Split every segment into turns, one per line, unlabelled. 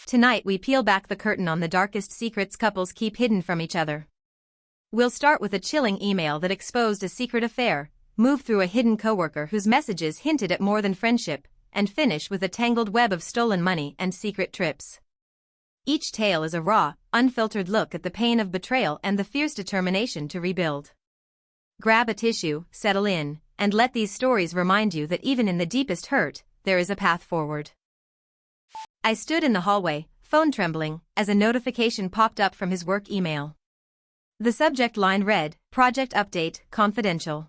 Tonight we peel back the curtain on the darkest secrets couples keep hidden from each other. We'll start with a chilling email that exposed a secret affair, move through a hidden coworker whose messages hinted at more than friendship, and finish with a tangled web of stolen money and secret trips. Each tale is a raw, unfiltered look at the pain of betrayal and the fierce determination to rebuild. Grab a tissue, settle in, and let these stories remind you that even in the deepest hurt, there is a path forward. I stood in the hallway, phone trembling, as a notification popped up from his work email. The subject line read, "Project Update, Confidential."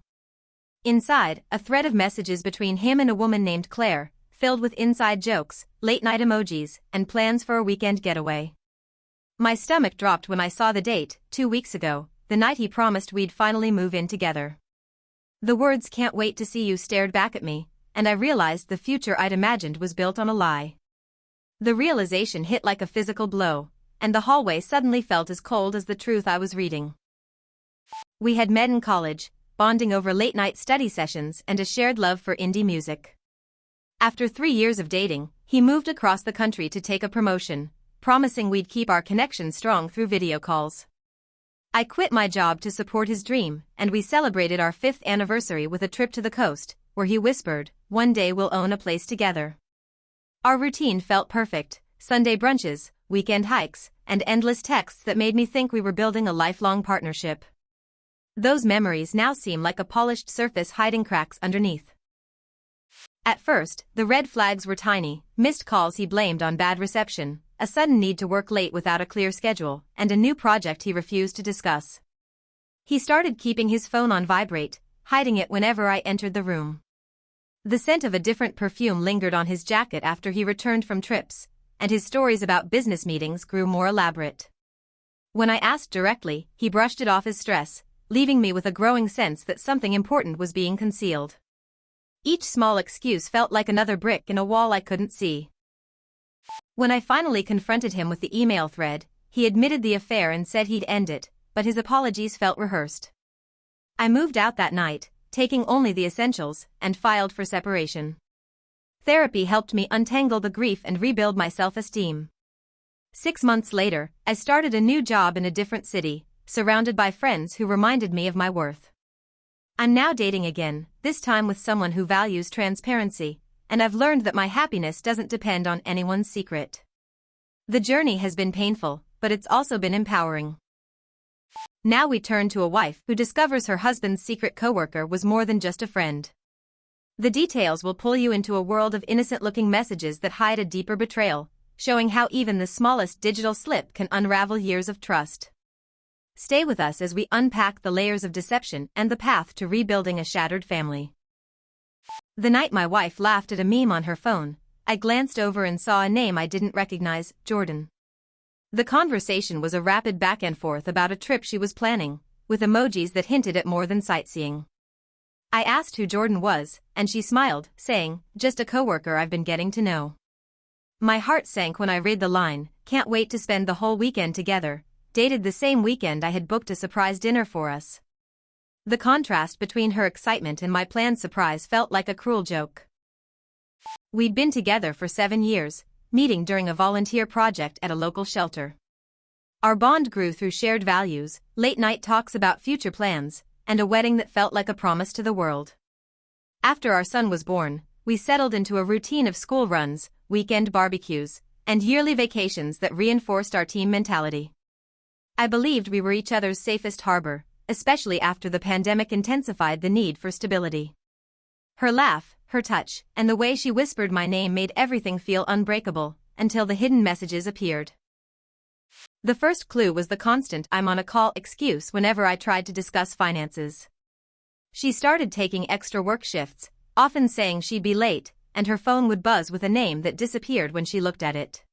Inside, a thread of messages between him and a woman named Claire, filled with inside jokes, late-night emojis, and plans for a weekend getaway. My stomach dropped when I saw the date, 2 weeks ago, the night he promised we'd finally move in together. The words "can't wait to see you" stared back at me, and I realized the future I'd imagined was built on a lie. The realization hit like a physical blow, and the hallway suddenly felt as cold as the truth I was reading. We had met in college, bonding over late-night study sessions and a shared love for indie music. After 3 years of dating, he moved across the country to take a promotion, promising we'd keep our connection strong through video calls. I quit my job to support his dream, and we celebrated our 5th anniversary with a trip to the coast, where he whispered, "One day we'll own a place together." Our routine felt perfect: Sunday brunches, weekend hikes, and endless texts that made me think we were building a lifelong partnership. Those memories now seem like a polished surface hiding cracks underneath. At first, the red flags were tiny: missed calls he blamed on bad reception, a sudden need to work late without a clear schedule, and a new project he refused to discuss. He started keeping his phone on vibrate, hiding it whenever I entered the room. The scent of a different perfume lingered on his jacket after he returned from trips, and his stories about business meetings grew more elaborate. When I asked directly, he brushed it off as stress, leaving me with a growing sense that something important was being concealed. Each small excuse felt like another brick in a wall I couldn't see. When I finally confronted him with the email thread, he admitted the affair and said he'd end it, but his apologies felt rehearsed. I moved out that night, taking only the essentials, and filed for separation. Therapy helped me untangle the grief and rebuild my self-esteem. 6 months later, I started a new job in a different city, surrounded by friends who reminded me of my worth. I'm now dating again, this time with someone who values transparency, and I've learned that my happiness doesn't depend on anyone's secret. The journey has been painful, but it's also been empowering. Now we turn to a wife who discovers her husband's secret coworker was more than just a friend. The details will pull you into a world of innocent-looking messages that hide a deeper betrayal, showing how even the smallest digital slip can unravel years of trust. Stay with us as we unpack the layers of deception and the path to rebuilding a shattered family. The night my wife laughed at a meme on her phone, I glanced over and saw a name I didn't recognize: Jordan. The conversation was a rapid back and forth about a trip she was planning, with emojis that hinted at more than sightseeing. I asked who Jordan was, and she smiled, saying, "Just a coworker I've been getting to know." My heart sank when I read the line, "Can't wait to spend the whole weekend together," dated the same weekend I had booked a surprise dinner for us. The contrast between her excitement and my planned surprise felt like a cruel joke. We'd been together for 7 years, meeting during a volunteer project at a local shelter. Our bond grew through shared values, late-night talks about future plans, and a wedding that felt like a promise to the world. After our son was born, we settled into a routine of school runs, weekend barbecues, and yearly vacations that reinforced our team mentality. I believed we were each other's safest harbor, especially after the pandemic intensified the need for stability. Her laugh, her touch, and the way she whispered my name made everything feel unbreakable, until the hidden messages appeared. The first clue was the constant "I'm on a call" excuse whenever I tried to discuss finances. She started taking extra work shifts, often saying she'd be late, and her phone would buzz with a name that disappeared when she looked at it.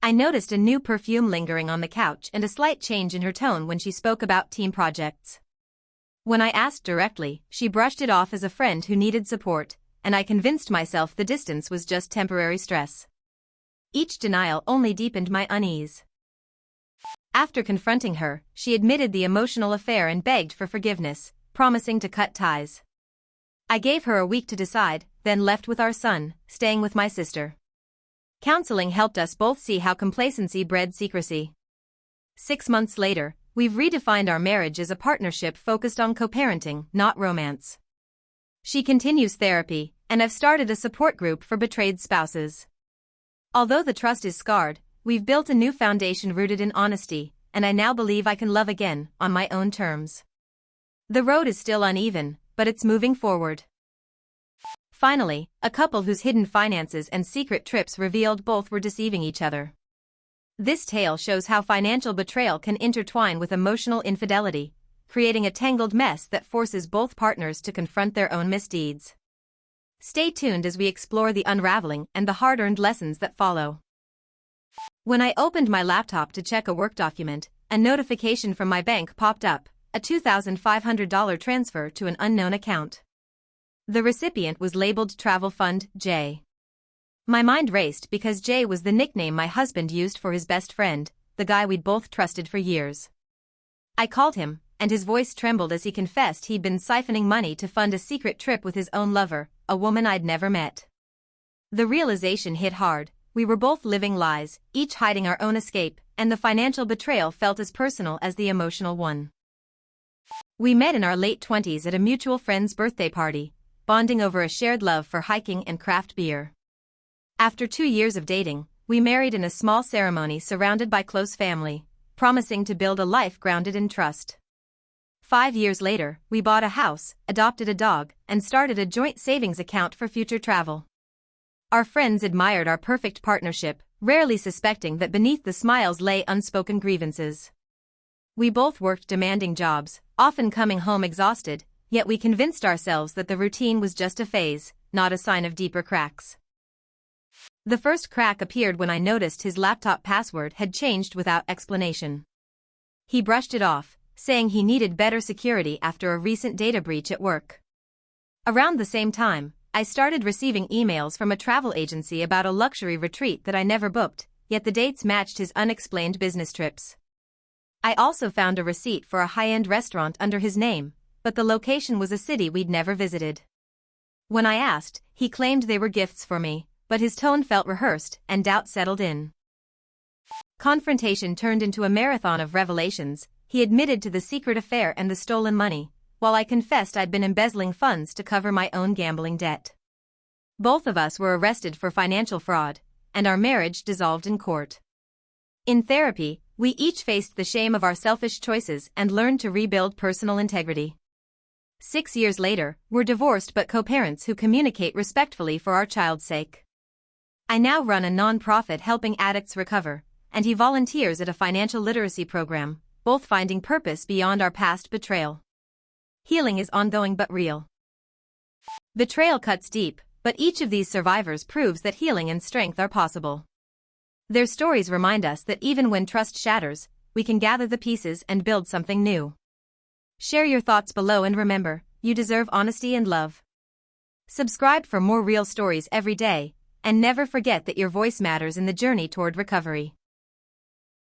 I noticed a new perfume lingering on the couch and a slight change in her tone when she spoke about team projects. When I asked directly, she brushed it off as a friend who needed support, and I convinced myself the distance was just temporary stress. Each denial only deepened my unease. After confronting her, she admitted the emotional affair and begged for forgiveness, promising to cut ties. I gave her a week to decide, then left with our son, staying with my sister. Counseling helped us both see how complacency bred secrecy. 6 months later, we've redefined our marriage as a partnership focused on co-parenting, not romance. She continues therapy, and I've started a support group for betrayed spouses. Although the trust is scarred, we've built a new foundation rooted in honesty, and I now believe I can love again, on my own terms. The road is still uneven, but it's moving forward. Finally, a couple whose hidden finances and secret trips revealed both were deceiving each other. This tale shows how financial betrayal can intertwine with emotional infidelity, creating a tangled mess that forces both partners to confront their own misdeeds. Stay tuned as we explore the unraveling and the hard-earned lessons that follow. When I opened my laptop to check a work document, a notification from my bank popped up, a $2,500 transfer to an unknown account. The recipient was labeled Travel Fund J. My mind raced because Jay was the nickname my husband used for his best friend, the guy we'd both trusted for years. I called him, and his voice trembled as he confessed he'd been siphoning money to fund a secret trip with his own lover, a woman I'd never met. The realization hit hard. We were both living lies, each hiding our own escape, and the financial betrayal felt as personal as the emotional one. We met in our late 20s at a mutual friend's birthday party, bonding over a shared love for hiking and craft beer. After 2 years of dating, we married in a small ceremony surrounded by close family, promising to build a life grounded in trust. 5 years later, we bought a house, adopted a dog, and started a joint savings account for future travel. Our friends admired our perfect partnership, rarely suspecting that beneath the smiles lay unspoken grievances. We both worked demanding jobs, often coming home exhausted, yet we convinced ourselves that the routine was just a phase, not a sign of deeper cracks. The first crack appeared when I noticed his laptop password had changed without explanation. He brushed it off, saying he needed better security after a recent data breach at work. Around the same time, I started receiving emails from a travel agency about a luxury retreat that I never booked, yet the dates matched his unexplained business trips. I also found a receipt for a high-end restaurant under his name, but the location was a city we'd never visited. When I asked, he claimed they were gifts for me, but his tone felt rehearsed and doubt settled in. Confrontation turned into a marathon of revelations. He admitted to the secret affair and the stolen money, while I confessed I'd been embezzling funds to cover my own gambling debt. Both of us were arrested for financial fraud, and our marriage dissolved in court. In therapy, we each faced the shame of our selfish choices and learned to rebuild personal integrity. 6 years later, we're divorced but co-parents who communicate respectfully for our child's sake. I now run a non-profit helping addicts recover, and he volunteers at a financial literacy program, both finding purpose beyond our past betrayal. Healing is ongoing but real. Betrayal cuts deep, but each of these survivors proves that healing and strength are possible. Their stories remind us that even when trust shatters, we can gather the pieces and build something new. Share your thoughts below and remember, you deserve honesty and love. Subscribe for more real stories every day, and never forget that your voice matters in the journey toward recovery.